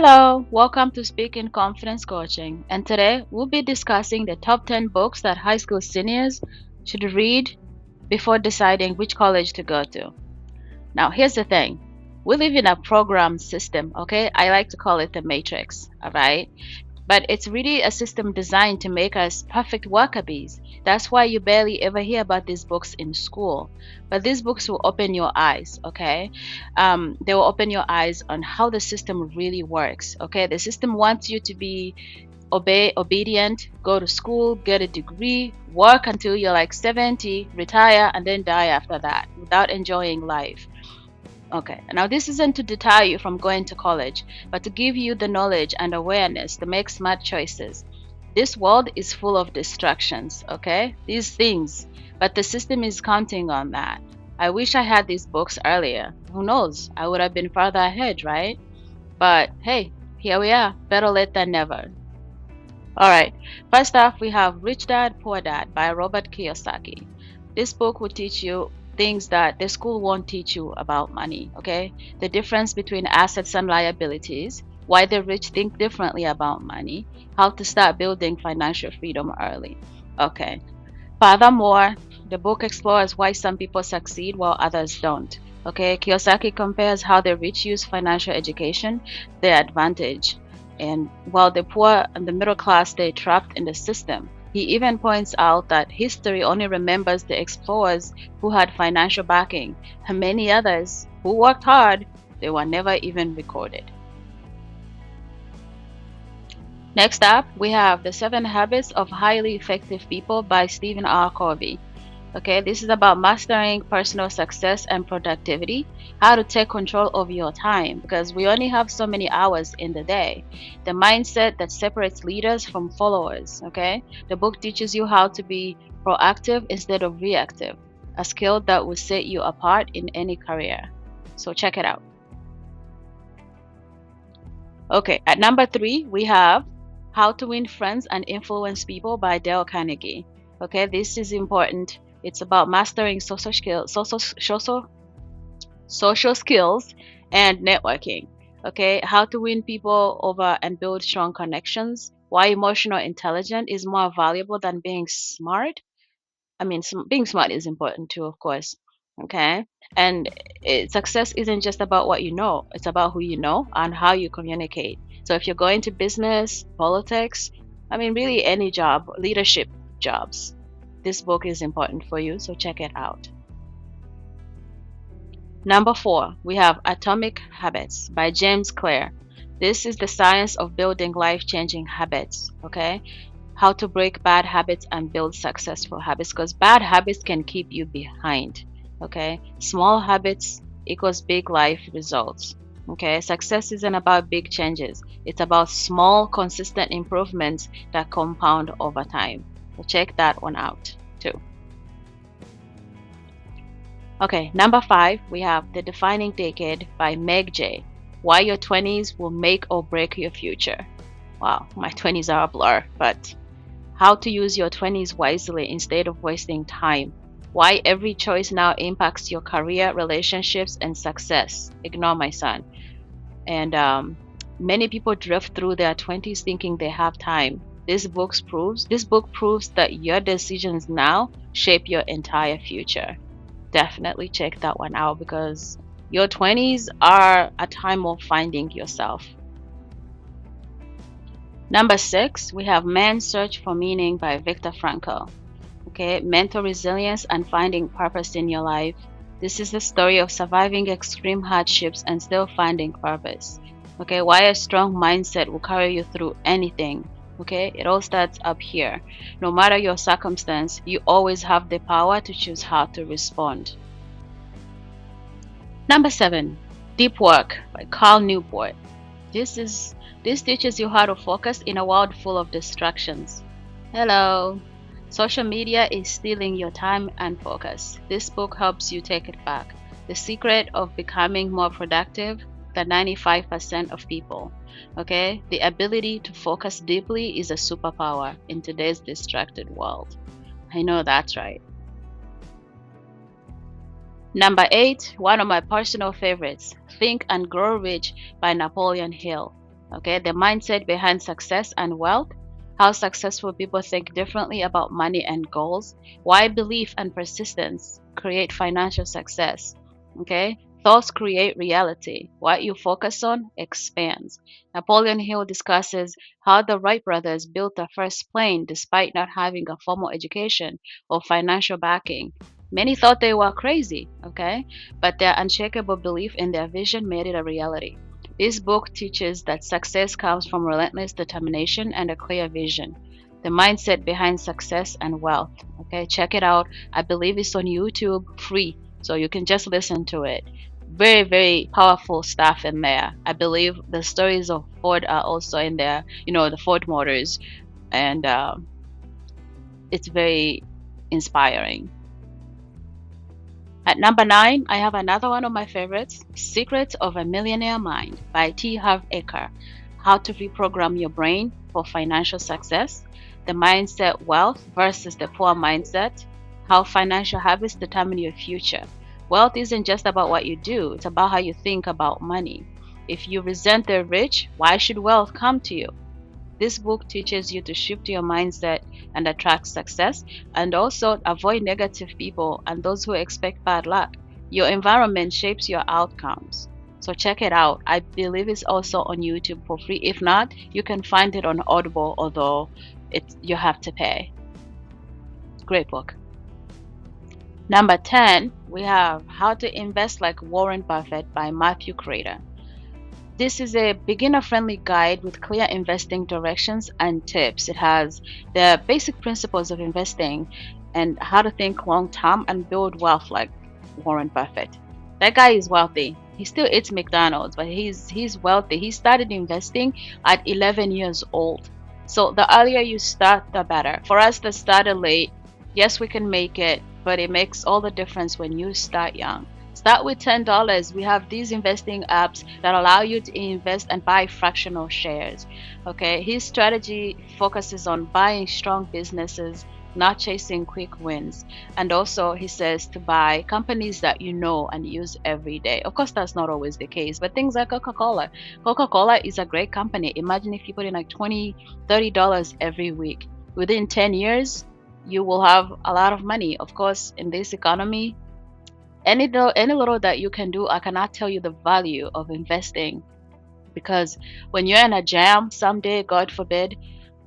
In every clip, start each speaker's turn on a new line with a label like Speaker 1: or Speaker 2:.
Speaker 1: Hello, welcome to Speak in Confidence Coaching. And today we'll be discussing the top 10 books that high school seniors should read before deciding which college to go to. Now, here's the thing, we live in a program system, okay? I like to call it the matrix, all right? But it's really a system designed to make us perfect worker bees. That's why you barely ever hear about these books in school. But these books will open your eyes, okay? They will open your eyes on how the system really works, okay? The system wants you to be obedient, go to school, get a degree, work until you're like 70, retire, and then die after that without enjoying life. Okay, now this isn't to deter you from going to college, but to give you the knowledge and awareness to make smart choices. This world is full of distractions, okay? These things, but the system is counting on that. I wish I had these books earlier. Who knows? I would have been farther ahead, right? But hey, here we are. Better late than never. All right, first off, we have Rich Dad, Poor Dad by Robert Kiyosaki. This book will teach you things that the school won't teach you about money, okay? The difference between assets and liabilities, why the rich think differently about money, how to start building financial freedom early. Okay. Furthermore, the book explores why some people succeed while others don't. Okay, Kiyosaki compares how the rich use financial education to their advantage, and while the poor and the middle class stay trapped in the system. He even points out that history only remembers the explorers who had financial backing, and many others who worked hard, they were never even recorded. Next up, we have The 7 Habits of Highly Effective People by Stephen R. Covey. Okay, this is about mastering personal success and productivity, how to take control of your time because we only have so many hours in the day. The mindset that separates leaders from followers. Okay, the book teaches you how to be proactive instead of reactive, a skill that will set you apart in any career. So check it out. Okay, at number 3, we have How to Win Friends and Influence People by Dale Carnegie. Okay, this is important. It's about mastering social skills and networking. Okay, how to win people over and build strong connections. Why emotional intelligence is more valuable than being smart. I mean, being smart is important too, of course. Okay, and success isn't just about what you know; it's about who you know and how you communicate. So if you're going to business, politics, I mean, really any job, leadership jobs, this book is important for you. So check it out. Number 4, we have Atomic Habits by James Clear. This is the science of building life-changing habits. Okay, how to break bad habits and build successful habits because bad habits can keep you behind. Okay, small habits equals big life results. Okay, success isn't about big changes, it's about small consistent improvements that compound over time. So check that one out too. Okay, number 5, we have The Defining Decade by Meg J. Why your 20s will make or break your future. Wow, my 20s are a blur, but how to use your 20s wisely instead of wasting time. Why every choice now impacts your career, relationships, and success. Ignore my son. And many people drift through their 20s thinking they have time. This book proves that your decisions now shape your entire future. Definitely check that one out because your 20s are a time of finding yourself. Number 6, we have Man's Search for Meaning by Viktor Frankl. Okay, mental resilience and finding purpose in your life. This is the story of surviving extreme hardships and still finding purpose. Okay, why a strong mindset will carry you through anything. Okay, it all starts up here. No matter your circumstance, you always have the power to choose how to respond. Number 7, Deep Work by Carl Newport. This teaches you how to focus in a world full of distractions. Hello. Social media is stealing your time and focus. This book helps you take it back. The secret of becoming more productive than 95% of people. Okay? The ability to focus deeply is a superpower in today's distracted world. I know that's right. Number 8, one of my personal favorites, Think and Grow Rich by Napoleon Hill. Okay, the mindset behind success and wealth, how successful people think differently about money and goals, why belief and persistence create financial success. Okay, thoughts create reality. What you focus on expands. Napoleon Hill discusses how the Wright brothers built the first plane despite not having a formal education or financial backing. Many thought they were crazy, okay, but their unshakable belief in their vision made it a reality. This book teaches that success comes from relentless determination and a clear vision. The mindset behind success and wealth. Okay, check it out. I believe it's on YouTube free, so you can just listen to it. Very, very powerful stuff in there. I believe the stories of Ford are also in there, the Ford Motors, and it's very inspiring. At number 9, I have another one of my favorites, Secrets of a Millionaire Mind by T. Harv Eker. How to reprogram your brain for financial success, the mindset wealth versus the poor mindset, how financial habits determine your future. Wealth isn't just about what you do, it's about how you think about money. If you resent the rich, why should wealth come to you? This book teaches you to shift your mindset and attract success, and also avoid negative people and those who expect bad luck. Your environment shapes your outcomes. So check it out. I believe it's also on YouTube for free. If not, you can find it on Audible, although you have to pay. Great book. Number 10, we have How to Invest Like Warren Buffett by Matthew Crater. This is a beginner-friendly guide with clear investing directions and tips. It has the basic principles of investing and how to think long-term and build wealth like Warren Buffett. That guy is wealthy. He still eats McDonald's, but he's wealthy. He started investing at 11 years old. So the earlier you start, the better. For us that started late, yes, we can make it, but it makes all the difference when you start young. Start with $10. We have these investing apps that allow you to invest and buy fractional shares. Okay, his strategy focuses on buying strong businesses, not chasing quick wins. And also, he says to buy companies that you know and use every day. Of course, that's not always the case, but things like Coca-Cola. Coca-Cola is a great company. Imagine if you put in like $20, $30 every week. Within 10 years, you will have a lot of money. Of course, in this economy, any little that you can do, I cannot tell you the value of investing, because when you're in a jam someday, God forbid,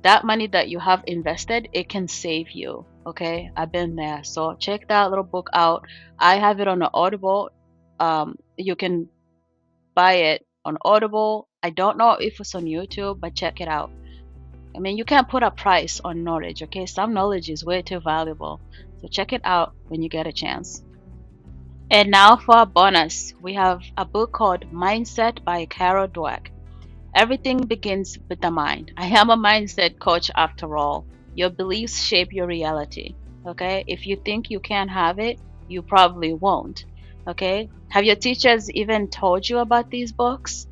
Speaker 1: that money that you have invested, it can save you. Okay, I've been there. So check that little book out. I have it on Audible. You can buy it on Audible. I don't know if it's on YouTube, but check it out. I mean, you can't put a price on knowledge. Okay, some knowledge is way too valuable. So check it out when you get a chance. And now for a bonus, we have a book called Mindset by Carol Dweck. Everything begins with the mind. I am a mindset coach after all. Your beliefs shape your reality. Okay? If you think you can't have it, you probably won't. Okay? Have your teachers even told you about these books?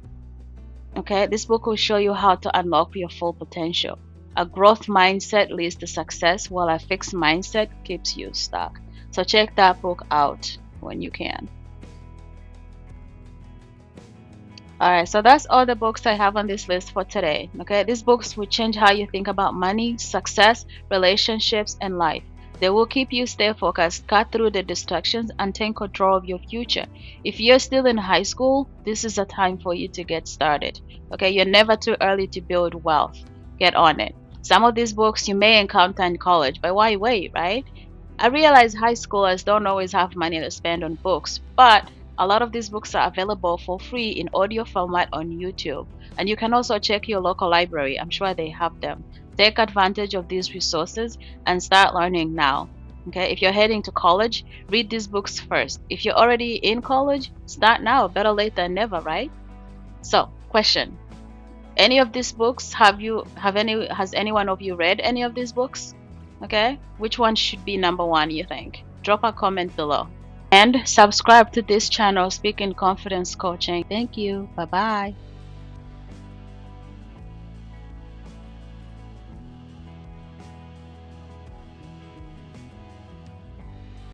Speaker 1: Okay? This book will show you how to unlock your full potential. A growth mindset leads to success, while a fixed mindset keeps you stuck. So check that book out when you can. Alright, so that's all the books I have on this list for today. Okay, these books will change how you think about money, success, relationships, and life. They will keep you stay focused, cut through the distractions, and take control of your future. If you're still in high school, this is a time for you to get started. Okay, you're never too early to build wealth. Get on it. Some of these books you may encounter in college, but why wait, right? I realize high schoolers don't always have money to spend on books, but a lot of these books are available for free in audio format on YouTube. And you can also check your local library. I'm sure they have them. Take advantage of these resources and start learning now. Okay, if you're heading to college, read these books first. If you're already in college, start now. Better late than never, right? So, question. Any of these books, has any one of you read any of these books? Okay, which one should be number one, you think? Drop a comment below. And subscribe to this channel, Speak in Confidence Coaching. Thank you. Bye-bye.